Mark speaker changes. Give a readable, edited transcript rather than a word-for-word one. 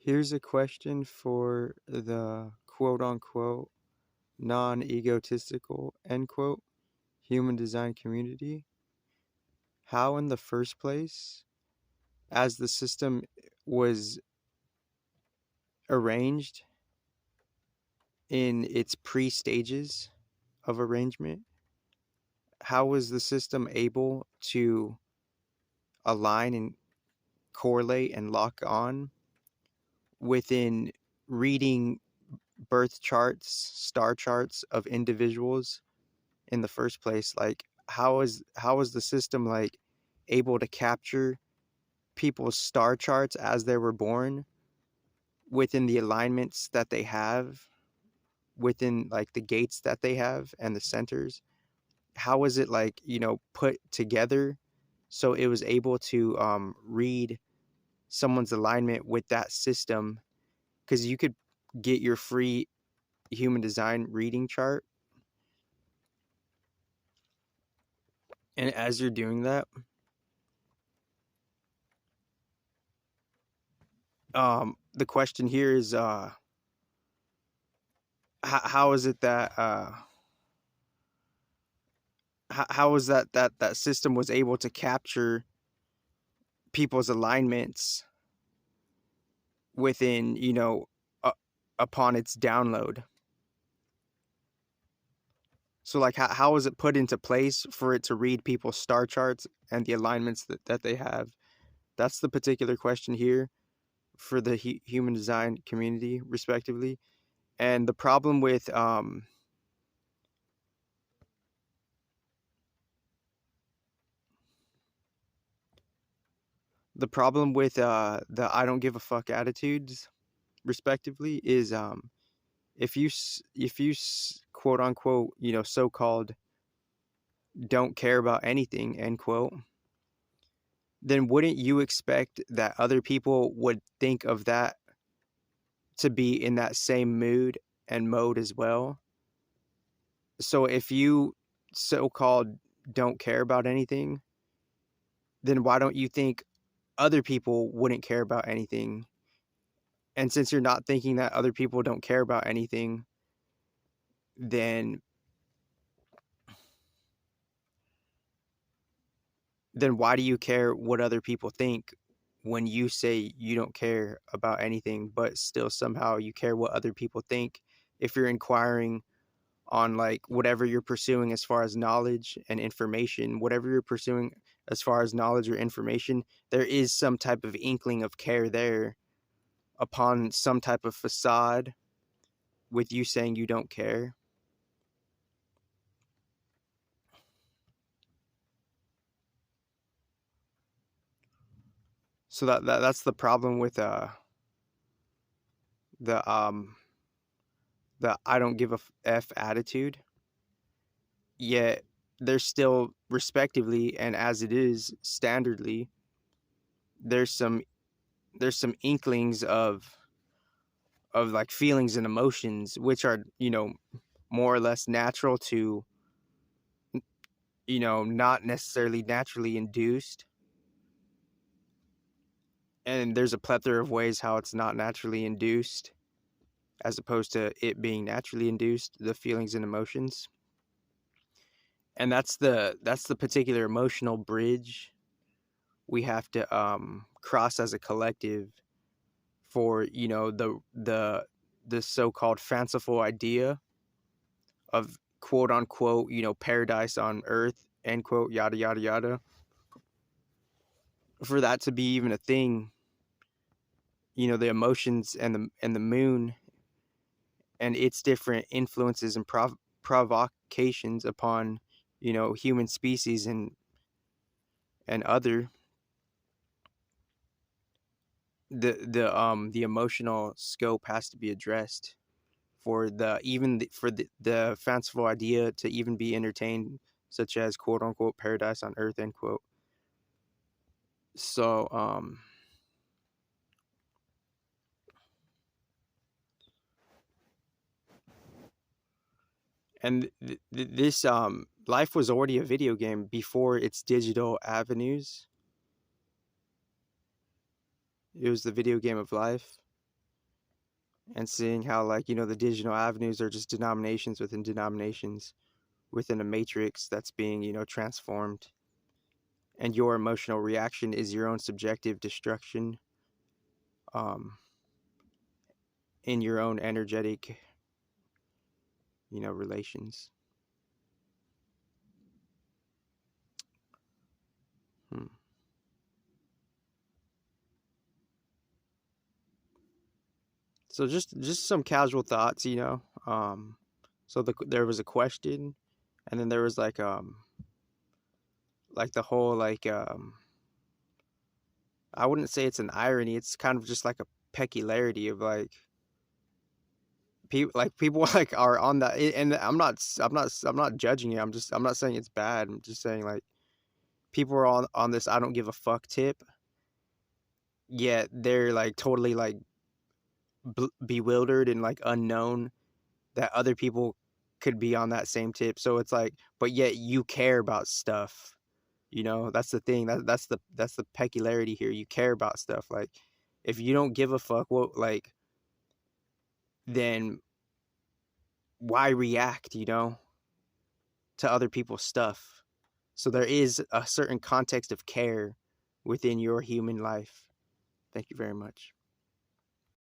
Speaker 1: Here's a question for the quote unquote non-egotistical end quote human design community. How in the first place, as the system was arranged in its pre-stages of arrangement, how was the system able to align and correlate and lock on within reading birth charts, star charts of individuals in the first place? Like, how is the system like able to capture people's star charts as they were born within the alignments that they have, within like the gates that they have and the centers? How is it like, put together so it was able to read someone's alignment with that system? Because you could get your free human design reading chart, and as you're doing that, the question here is how is it that how is that system was able to capture people's alignments within, uh, upon its download? So like how is it put into place for it to read people's star charts and the alignments that they have? That's the particular question here for the human design community, respectively. And the problem with the I don't give a fuck attitudes, respectively, is if you quote unquote, so-called don't care about anything, end quote, then wouldn't you expect that other people would think of that to be in that same mood and mode as well? So if you so-called don't care about anything, then why don't you think other people wouldn't care about anything? And since you're not thinking that other people don't care about anything, then why do you care what other people think when you say you don't care about anything, but still somehow you care what other people think? If you're inquiring on like whatever you're pursuing as far as knowledge and information, whatever you're pursuing as far as knowledge or information, there is some type of inkling of care there upon some type of facade with you saying you don't care. So that's the problem with the I don't give a f attitude. Yet there's still, respectively and as it is standardly, there's some inklings of like feelings and emotions which are, more or less natural to, not necessarily naturally induced. And there's a plethora of ways how it's not naturally induced as opposed to it being naturally induced, the feelings and emotions. And that's the particular emotional bridge we have to cross as a collective for, the so-called fanciful idea of quote unquote, paradise on earth, end quote, yada yada yada. For that to be even a thing, the emotions and the moon and its different influences and provocations upon, human species and other, the emotional scope has to be addressed for the fanciful idea to even be entertained, such as quote unquote paradise on earth, end quote. So and this life was already a video game before its digital avenues. It was the video game of life. and seeing how, like, the digital avenues are just denominations within denominations within a matrix that's being, transformed. And your emotional reaction is your own subjective destruction, um, in your own energetic, relations. Hmm. So just some casual thoughts, So there was a question, and then there was like the whole I wouldn't say it's an irony. It's kind of just like a peculiarity of people like are on that, and I'm not judging it. I'm not saying it's bad. I'm just saying like people are on this I don't give a fuck tip, yet they're like totally like bewildered and like unknown that other people could be on that same tip. So it's like, but yet you care about stuff. That's the thing. That's the peculiarity here. You care about stuff. Like, if you don't give a fuck, what then why react? To other people's stuff. So there is a certain context of care within your human life. Thank you very much.